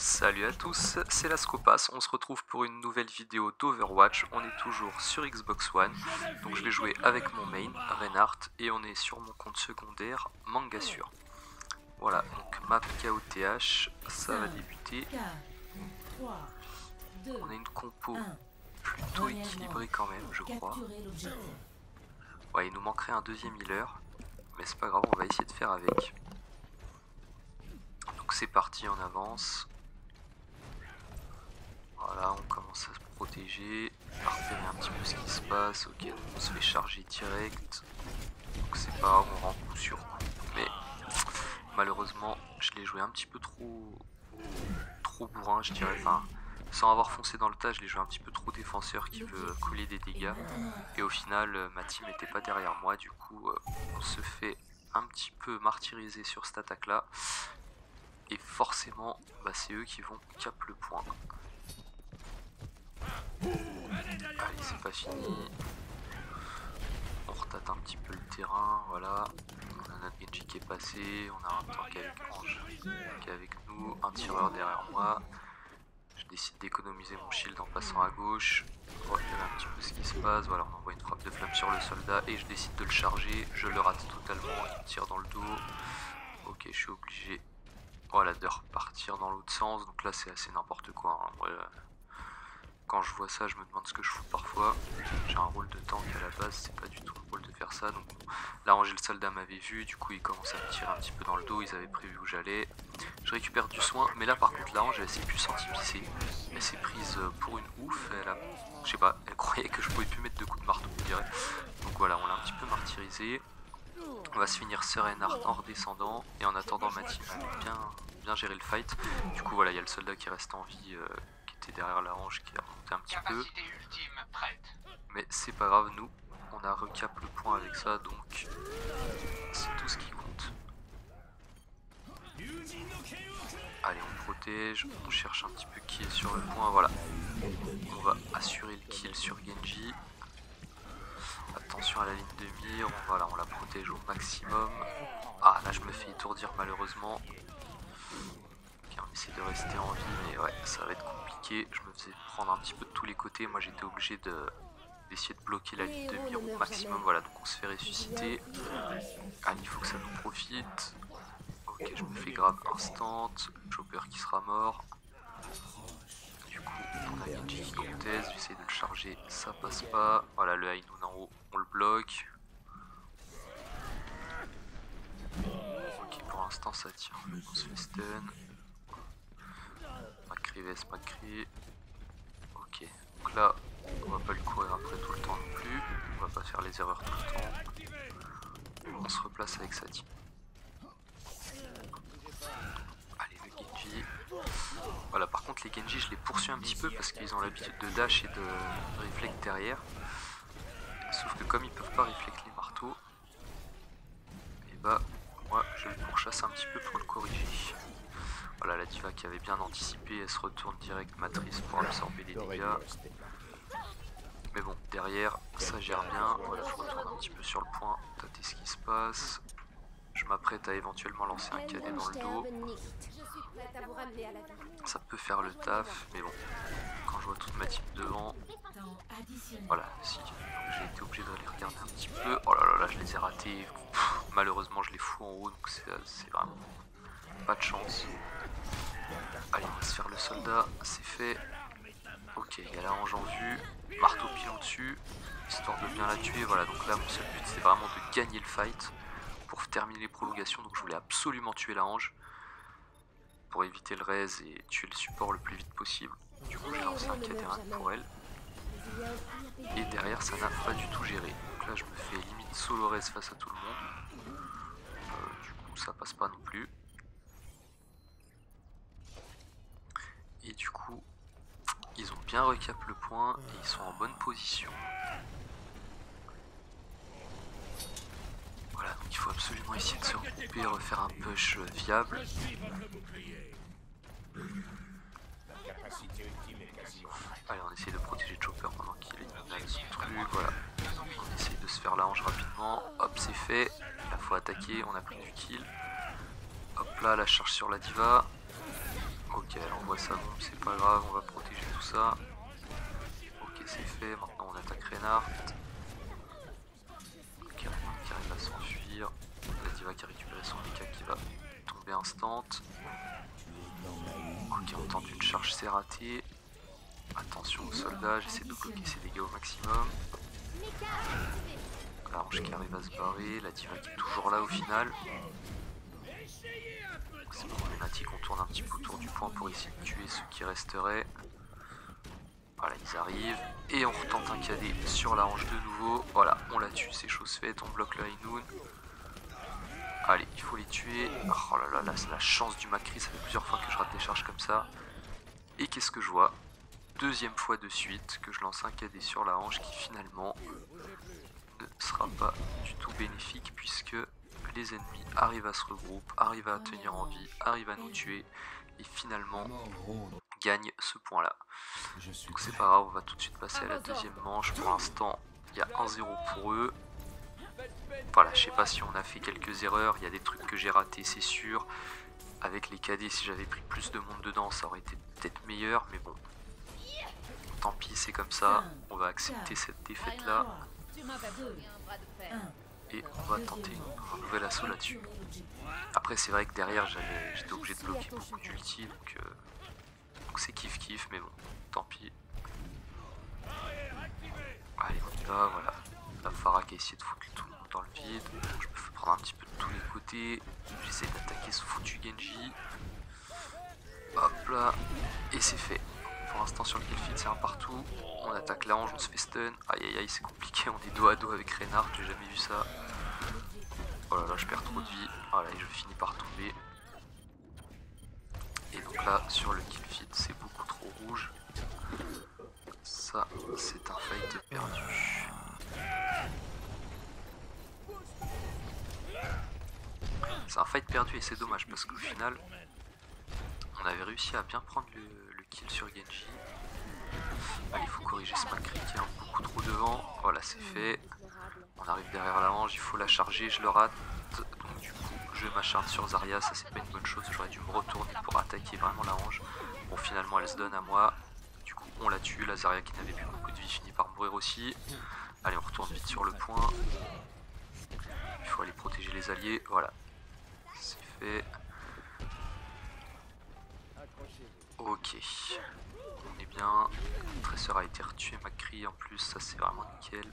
Salut à tous, c'est Lascopas, on se retrouve pour une nouvelle vidéo d'Overwatch, on est toujours sur Xbox One, donc je vais jouer avec mon main, Reinhardt, et on est sur mon compte secondaire, Mangasure. Voilà, donc map KOTH, ça va débuter. On a une compo plutôt équilibrée quand même, je crois. Ouais, il nous manquerait un deuxième healer, mais c'est pas grave, on va essayer de faire avec. Donc c'est parti, on avance. Voilà, on commence à se protéger, à repérer un petit peu ce qui se passe. Ok, donc on se fait charger direct. Donc c'est pas grave, on rend coup sur coup. Mais malheureusement, je l'ai joué un petit peu trop bourrin, je dirais. Enfin, sans avoir foncé dans le tas, je l'ai joué un petit peu trop défenseur qui veut couler des dégâts. Et au final, ma team n'était pas derrière moi. Du coup, on se fait un petit peu martyriser sur cette attaque-là. Et forcément, bah, c'est eux qui vont cap le point. Allez, c'est pas fini. On retate un petit peu le terrain, voilà. On a notre Genji qui est passé, on a un tank avec Ange qui est avec nous, un tireur derrière moi. Je décide d'économiser mon shield en passant à gauche, repérer un petit peu ce qui se passe. Voilà, on envoie une frappe de flamme sur le soldat et je décide de le charger. Je le rate totalement, il me tire dans le dos. Ok, je suis obligé, voilà, de repartir dans l'autre sens. Donc là, c'est assez n'importe quoi, hein. Ouais, quand je vois ça, je me demande ce que je fous parfois. J'ai un rôle de tank à la base, c'est pas du tout le rôle de faire ça. Donc là, Angel Soldat m'avait vu, du coup il commence à me tirer un petit peu dans le dos, ils avaient prévu où j'allais. Je récupère du soin, mais là par contre, la Ange elle s'est plus sentie pisser. Elle s'est prise pour une ouf, je sais pas, elle croyait que je pouvais plus mettre de coups de marteau, je dirais. Donc voilà, on l'a un petit peu martyrisé. On va se finir serein en redescendant, et en attendant ma team avait bien géré le fight. Du coup voilà, il y a le soldat qui reste en vie, derrière la hanche, qui a remonté un petit peu, mais c'est pas grave, nous on a recap le point avec ça, donc c'est tout ce qui compte. Allez, on protège, on cherche un petit peu qui est sur le point. Voilà, on va assurer le kill sur Genji. Attention à la ligne de mire, voilà, on la protège au maximum. Ah là je me fais étourdir malheureusement. On essaie de rester en vie, mais ouais, ça va être compliqué. Je me faisais prendre un petit peu de tous les côtés. Moi, j'étais obligé d'essayer de bloquer la ligne de mire au maximum. Voilà, donc on se fait ressusciter. Allez, il faut que ça nous profite. Ok, je me fais grave instant. Chopper qui sera mort. Du coup, on a Genji qui conteste. J'essaie de le charger, ça passe pas. Voilà, le Hainoun en haut, on le bloque. Ok, pour l'instant, ça tient. On se fait stun. Macri vs Macri. Ok, donc là on va pas lui courir après tout le temps non plus, on va pas faire les erreurs tout le temps. On se replace avec sa team. Allez, le Genji. Voilà, par contre les Genji je les poursuis un petit peu parce qu'ils ont l'habitude de dash et de réflexe derrière. Sauf que comme ils peuvent pas réfléchir les marteaux, et bah moi je le pourchasse un petit peu pour le corriger. Voilà, la diva qui avait bien anticipé, elle se retourne direct matrice pour absorber les dégâts. Mais bon, derrière, ça gère bien. Voilà, je retourne un petit peu sur le point, tâter ce qui se passe. Je m'apprête à éventuellement lancer un cadet dans le dos. Ça peut faire le taf, mais bon, quand je vois toute ma team devant, voilà, si j'ai été obligé de les regarder un petit peu. Oh là là là, je les ai ratés. Pff, malheureusement, je les fous en haut, donc c'est vraiment pas de chance. Allez, on va se faire le soldat, c'est fait. Ok, il y a la hange en vue, marteau pilon dessus, histoire de bien la tuer. Voilà, donc là mon seul but c'était vraiment de gagner le fight pour terminer les prolongations. Donc je voulais absolument tuer la hange pour éviter le raise et tuer le support le plus vite possible. Du coup j'ai lancé un KD1 pour elle. Et derrière ça n'a pas du tout géré. Donc là je me fais limite solo raise face à tout le monde. Du coup ça passe pas non plus. Et du coup ils ont bien recap le point et ils sont en bonne position. Voilà, donc il faut absolument essayer de se regrouper et refaire un push viable. Allez, on essaie de protéger Chopper pendant qu'il élimine son truc, voilà. On essaie de se faire la hanche rapidement. Hop, c'est fait. Là, faut attaquer, on a pris du kill. Hop là, la charge sur la diva. Ok, Ok, elle envoie sa bombe, c'est pas grave, on va protéger tout ça. Ok, c'est fait, maintenant on attaque Reinhardt. Ok, Reinhardt qui arrive à s'enfuir. La diva qui a récupéré son Mika qui va tomber instant. Ok, on tente une charge, c'est raté. Attention aux soldats, j'essaie de bloquer ses dégâts au maximum. La Ange qui arrive à se barrer, la diva qui est toujours là au final. C'est problématique, on tourne un petit peu autour du point pour essayer de tuer ceux qui resteraient. Voilà, ils arrivent. Et on retente un KD sur la Ange de nouveau. Voilà, on la tue, c'est chose faite, on bloque le High Noon. Allez, il faut les tuer. Oh là là, c'est la chance du Macri, ça fait plusieurs fois que je rate des charges comme ça. Et qu'est-ce que je vois? Deuxième fois de suite que je lance un KD sur la Ange qui finalement ne sera pas du tout bénéfique puisque les ennemis arrivent à se regrouper, arrivent à tenir en vie, arrivent à nous tuer et finalement gagnent ce point là. Donc c'est pas grave, on va tout de suite passer à la deuxième manche. Pour l'instant il y a 1-0 pour eux. Voilà, je sais pas si on a fait quelques erreurs, il y a des trucs que j'ai ratés c'est sûr. Avec les KD, si j'avais pris plus de monde dedans ça aurait été peut-être meilleur, mais bon. Tant pis, c'est comme ça, on va accepter cette défaite là. Et on va tenter un nouvel assaut là-dessus. Après c'est vrai que derrière j'étais obligé de bloquer beaucoup d'ulti, donc c'est kiff kiff, mais bon, tant pis. Allez on y va, voilà. La Pharah qui a essayé de foutre tout le monde dans le vide. Je me fais prendre un petit peu de tous les côtés. J'essaie d'attaquer ce foutu Genji. Hop là, et c'est fait. Pour l'instant sur le kill feed c'est un partout. On attaque la Ange, on se fait stun. Aïe aïe aïe, c'est compliqué, on est dos à dos avec Reinhardt, j'ai jamais vu ça. Oh là là, je perds trop de vie. Voilà, et je finis par tomber. Et donc là, sur le kill feed, c'est beaucoup trop rouge. Ça, c'est un fight perdu. C'est un fight perdu et c'est dommage parce qu'au final, on avait réussi à bien prendre le kill sur Genji. Allez, il faut corriger ce Macri qui est beaucoup trop devant. Voilà, c'est fait. On arrive derrière la Ange, il faut la charger, je le rate. Donc du coup, je m'acharne sur Zarya, ça c'est pas une bonne chose. J'aurais dû me retourner pour attaquer vraiment la Ange. Bon, finalement, elle se donne à moi. Du coup, on la tue. La Zarya qui n'avait plus beaucoup de vie finit par mourir aussi. Allez, on retourne vite sur le point. Il faut aller protéger les alliés. Voilà, c'est fait. Ok, on est bien. Tresseur a été retué, Macri en plus, ça c'est vraiment nickel.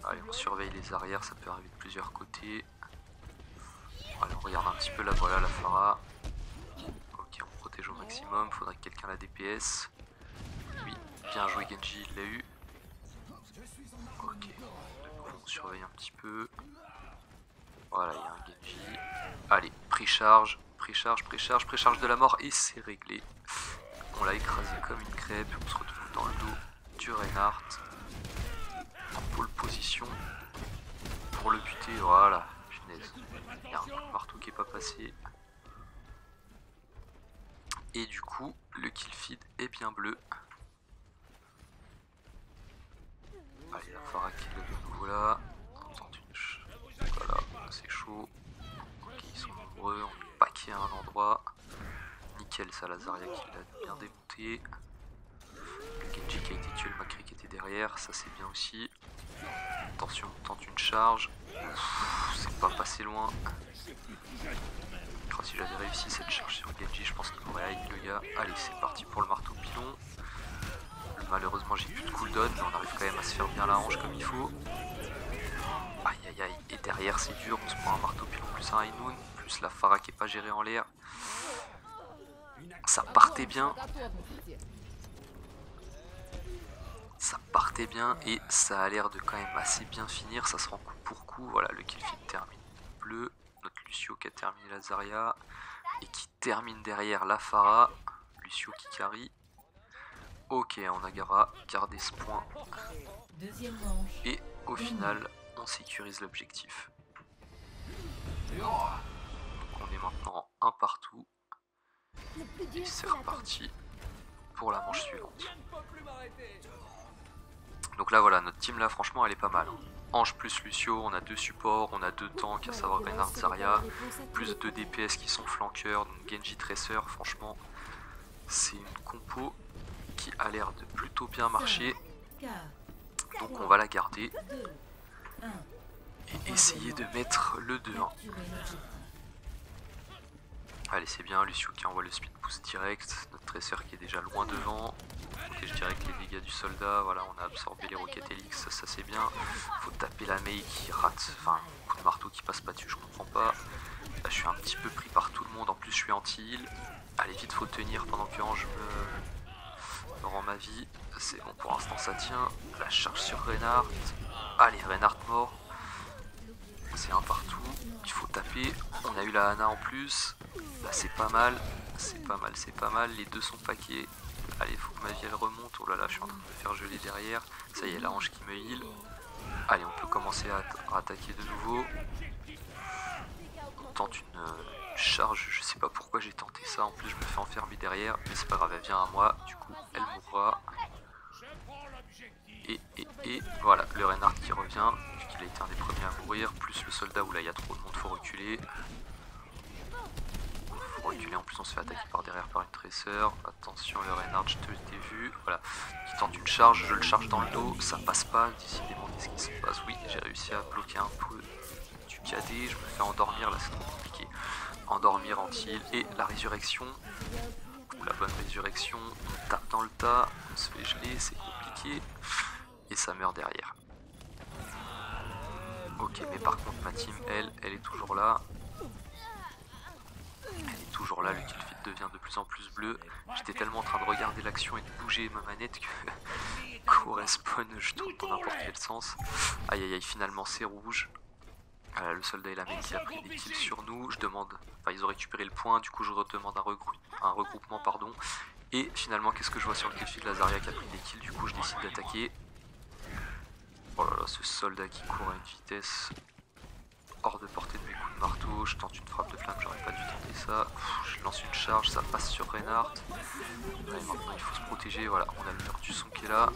Allez, on surveille les arrières, ça peut arriver de plusieurs côtés. Allez, on regarde un petit peu là, voilà la Pharah. Ok, on protège au maximum, faudrait que quelqu'un la DPS. Oui, bien joué Genji, il l'a eu. Ok, on surveille un petit peu. Voilà, il y a un Genji. Allez, précharge, précharge de la mort et c'est réglé. On l'a écrasé comme une crêpe, on se retrouve dans le dos du Reinhardt. En pole position pour le buter, voilà, punaise. Il y a un coup de marteau qui est pas passé. Et du coup, le kill feed est bien bleu. Allez, la Pharah qui est de nouveau là. On tente une... Voilà, c'est chaud. Ok, ils sont nombreux, on est paqué à un endroit. Nickel, ça, la Zarya qui l'a bien démonté. Le Genji qui a été tué, le Macri qui était derrière, ça c'est bien aussi. Attention, on tente une charge. C'est pas passé loin. Oh, si j'avais réussi cette charge sur Genji, je pense qu'il m'aurait haï le gars. Allez, c'est parti pour le marteau pilon. Malheureusement, j'ai plus de cooldown, mais on arrive quand même à se faire bien la hanche comme il faut. Aïe aïe aïe, et derrière c'est dur, on se prend un marteau pilon plus un High Noon, plus la Pharah qui est pas gérée en l'air. Ça partait bien. Ça partait bien et ça a l'air de quand même assez bien finir, ça se rend coup pour coup. Voilà, le kill feed termine bleu, notre Lucio qui a terminé la Zarya et qui termine derrière la Pharah, Lucio qui carry. Ok, on a gardé ce point et au final on sécurise l'objectif. Donc on est maintenant un partout et c'est reparti pour la manche suivante. Donc là voilà, notre team là franchement elle est pas mal. Ange plus Lucio, on a 2 supports, on a 2 tanks, à savoir Reinhardt, Zarya, plus 2 DPS qui sont flanqueurs, donc Genji, Tracer. Franchement, c'est une compo qui a l'air de plutôt bien marcher. Donc on va la garder et essayer de mettre le 2-1. Allez, c'est bien, Lucio qui envoie le speed boost direct, notre Tracer qui est déjà loin devant. Ok, je dirais que les dégâts du soldat, voilà, on a absorbé les roquettes Helix, ça c'est bien. Faut taper la Mei qui rate, enfin, coup de marteau qui passe pas dessus, je comprends pas. Là, je suis un petit peu pris par tout le monde, en plus je suis anti-heal. Allez, vite, faut tenir pendant que Ange me rend ma vie. C'est bon, pour l'instant ça tient. La charge sur Reinhardt. Allez, Reinhardt mort. C'est un partout, il faut taper. On a eu la Ana en plus. Là, c'est pas mal, c'est pas mal, c'est pas mal. Les deux sont paquets. Allez, il faut que ma vie elle remonte. Oh là là, je suis en train de me faire geler derrière. Ça y est, la Ange qui me heal. Allez, on peut commencer à attaquer de nouveau. On tente une charge, je sais pas pourquoi j'ai tenté ça. En plus, je me fais enfermer derrière, mais c'est pas grave, elle vient à moi. Du coup, elle mourra. Et voilà, le Reinhardt qui revient, puisqu'il a été un des premiers à mourir, plus le soldat où là il y a trop de monde, faut reculer. Faut reculer, en plus on se fait attaquer par derrière par une Tracer. Attention le Reinhardt, je te l'ai vu, voilà, qui tente une charge, je le charge dans le dos, ça passe pas, décidément qu'est-ce qui se passe. Oui, j'ai réussi à bloquer un peu du KD, je me fais endormir, là c'est trop compliqué. Endormir, anti-heal et la résurrection. La bonne résurrection, on tape dans le tas, on se fait geler, c'est compliqué. Et ça meurt derrière. Ok, mais par contre ma team, elle est toujours là. Elle est toujours là, le kill feed devient de plus en plus bleu. J'étais tellement en train de regarder l'action et de bouger ma manette que qu'au respawn je tourne dans n'importe quel sens. Aïe aïe aïe, finalement c'est rouge. Voilà, le soldat et la mec qui a pris des kills sur nous. Je demande, enfin ils ont récupéré le point, du coup je redemande un regroupement, pardon. Et finalement qu'est-ce que je vois sur le kill feed? La Zarya qui a pris des kills, du coup je décide d'attaquer. Oh là là, ce soldat qui court à une vitesse hors de portée de mes coups de marteau. Je tente une frappe de flamme, j'aurais pas dû tenter ça. Je lance une charge, ça passe sur Reinhardt. Allez, maintenant il faut se protéger, voilà, on a le mur du son qui est là.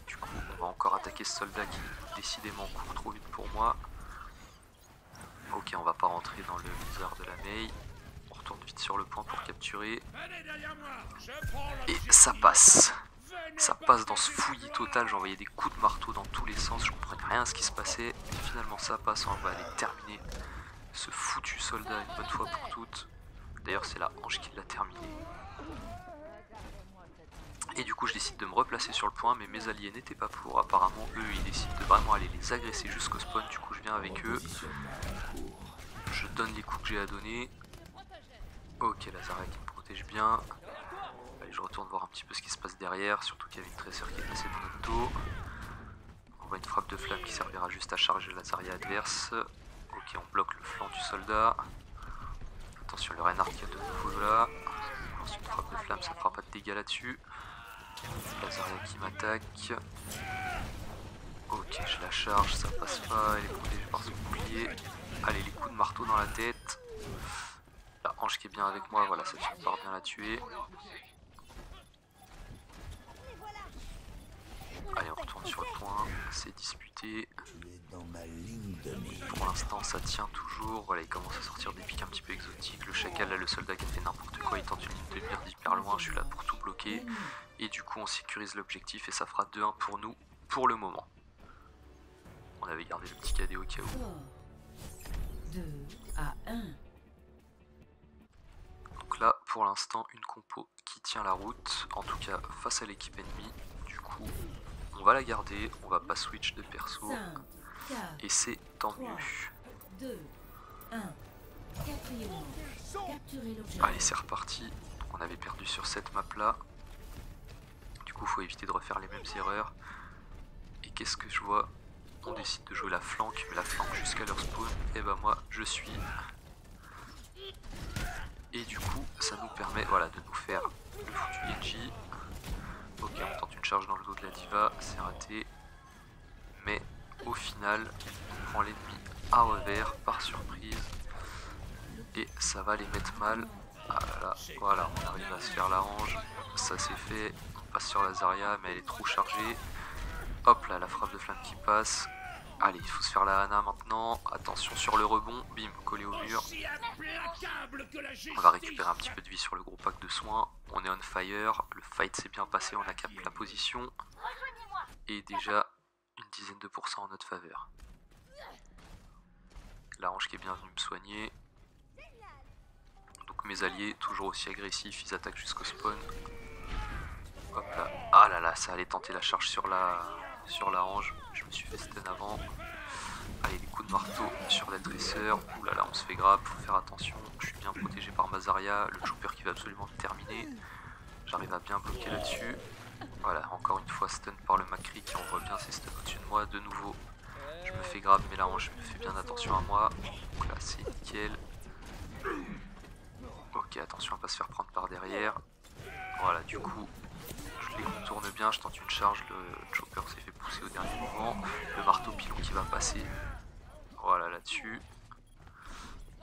Du coup on va encore attaquer ce soldat qui décidément court trop vite pour moi. Ok, on va pas rentrer dans le blizzard de la Mei. On retourne vite sur le point pour capturer. Et ça passe. Ça passe dans ce fouillis total, j'envoyais des coups de marteau dans tous les sens, je comprenais rien à ce qui se passait. Et finalement ça passe, on va aller terminer ce foutu soldat une bonne fois pour toutes. D'ailleurs c'est la Ange qui l'a terminé. Et du coup je décide de me replacer sur le point, mais mes alliés n'étaient pas pour. Apparemment eux ils décident de vraiment aller les agresser jusqu'au spawn, du coup je viens avec eux. Je donne les coups que j'ai à donner. Ok, la Zarya qui me protège bien. Allez, je retourne voir un petit peu ce qui se passe derrière, surtout qu'il y avait une Tracer qui est passée dans notre dos. On voit une frappe de flamme qui servira juste à charger la Zarya adverse. Ok, on bloque le flanc du soldat. Attention, le Reinhardt qui est de nouveau là. Ensuite, une frappe de flamme, ça fera pas de dégâts là-dessus. La Zarya qui m'attaque. Ok, je la charge, ça passe pas, elle est protégée par son bouclier. Allez, les coups de marteau dans la tête. La Ange qui est bien avec moi, voilà, ça finit par bien la tuer. Allez, on retourne sur le point, c'est disputé. Pour l'instant, ça tient toujours. Voilà, il commence à sortir des pics un petit peu exotiques. Le chacal, là, le soldat qui a fait n'importe quoi, il tente une ligne de mire d'hyper loin. Je suis là pour tout bloquer. Et du coup, on sécurise l'objectif et ça fera 2-1 pour nous, pour le moment. On avait gardé le petit cadet au cas où. 2-1. Donc là, pour l'instant, une compo qui tient la route, en tout cas face à l'équipe ennemie. Du coup, on va la garder, on va pas switch de perso, 5, 4, et c'est tant 3, mieux. 2, 1. Quatrième. Capturez l'objet. Allez, c'est reparti. Donc, on avait perdu sur cette map là. Du coup, faut éviter de refaire les mêmes erreurs. Et qu'est-ce que je vois? On décide de jouer la flanque, mais la flanque jusqu'à leur spawn. Et bah moi, je suis. Et du coup, ça nous permet, voilà, de nous faire le foutu Genji. Ok, on tente une charge dans le dos de la diva, c'est raté. Mais au final, on prend l'ennemi à revers par surprise. Et ça va les mettre mal. Ah là là, voilà, on arrive à se faire la range. Ça c'est fait. On passe sur la Zarya, mais elle est trop chargée. Hop là, la frappe de flamme qui passe. Allez, il faut se faire la Hana maintenant. Attention sur le rebond, bim, collé au mur. On va récupérer un petit peu de vie sur le gros pack de soins. On est on fire, le fight s'est bien passé, on a capté la position. Et déjà une dizaine de pourcents en notre faveur. La Hanche qui est bien venue me soigner. Donc mes alliés, toujours aussi agressifs, ils attaquent jusqu'au spawn. Hop là. Ah là là, ça allait tenter la charge sur la Hanche. Je me suis fait stun avant. Allez, des coups de marteau sur la dresseur. Ouh là là, on se fait grab, faut faire attention. Je suis bien protégé par ma Zarya, le chopper qui va absolument me terminer. J'arrive à bien bloquer là-dessus. Voilà, encore une fois stun par le Macri qui envoie bien ses stuns au-dessus de moi. De nouveau, je me fais grab, mais la Hanche me fait bien attention à moi. Donc là, c'est nickel. Ok, attention à pas se faire prendre par derrière. Voilà, du coup, je les contourne bien, je tente une charge, le chopper s'est fait pousser au dernier moment. Le marteau pilon qui va passer, voilà là-dessus.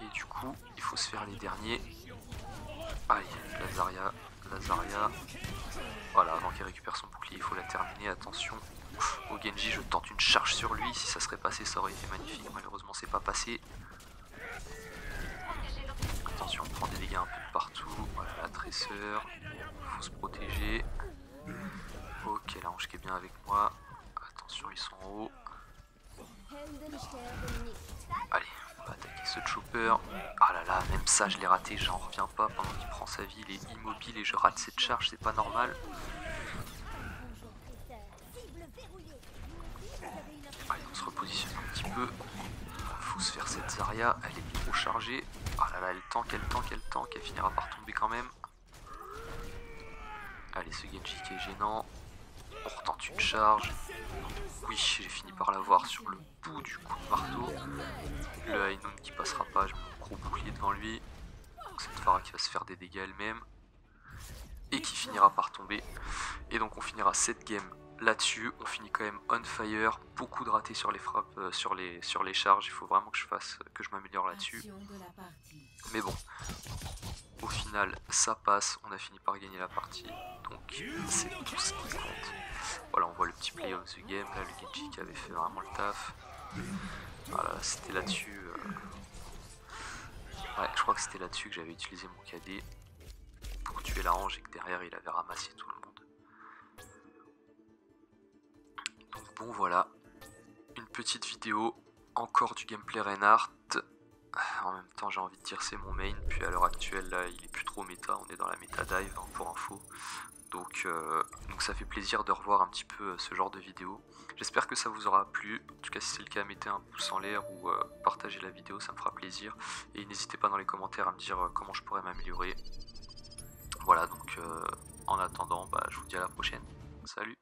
Et du coup, il faut se faire les derniers. Aïe, la Zarya. Voilà, avant qu'il récupère son bouclier, il faut la terminer, attention. Au Genji, je tente une charge sur lui, si ça serait passé, ça aurait été magnifique. Malheureusement, c'est pas passé. Attention, on prend des dégâts un peu de partout. Voilà, la tresseur. Faut se protéger. Ok, la Hanche qui est bien avec moi. Attention, ils sont en haut. Allez, on va attaquer ce chopper. Ah là là, même ça, je l'ai raté. J'en reviens pas. Pendant qu'il prend sa vie, il est immobile et je rate cette charge. C'est pas normal. Allez, on se repositionne un petit peu. Faut se faire cette Zarya, elle est trop chargée. Ah là là, elle tank, elle finira par tomber quand même. Allez, ce Genji qui est gênant. On retente une charge. Oui, j'ai fini par l'avoir sur le bout du coup de marteau. Le Ainun qui passera pas, je mets mon gros bouclier devant lui. Donc cette Pharah qui va se faire des dégâts elle-même. Et qui finira par tomber. Et donc on finira cette game là-dessus. On finit quand même on fire. Beaucoup de ratés sur les frappes, sur les charges. Il faut vraiment que je m'améliore là-dessus. Mais bon, au final ça passe. On a fini par gagner la partie. Donc c'est tout ce qui compte. Voilà, on voit le petit play of the game. Là, le Genji qui avait fait vraiment le taf. Voilà, c'était là-dessus. Ouais, je crois que c'était là-dessus que j'avais utilisé mon KD pour tuer la Hanche et que derrière il avait ramassé tout le monde. Donc bon, voilà, une petite vidéo, encore du gameplay Reinhardt. En même temps, j'ai envie de dire c'est mon main, puis à l'heure actuelle là, il est plus trop méta, on est dans la méta dive hein, pour info. Donc ça fait plaisir de revoir un petit peu ce genre de vidéo. J'espère que ça vous aura plu. En tout cas, si c'est le cas, mettez un pouce en l'air ou partagez la vidéo, ça me fera plaisir. Et n'hésitez pas dans les commentaires à me dire comment je pourrais m'améliorer. Voilà, donc en attendant, je vous dis à la prochaine. Salut!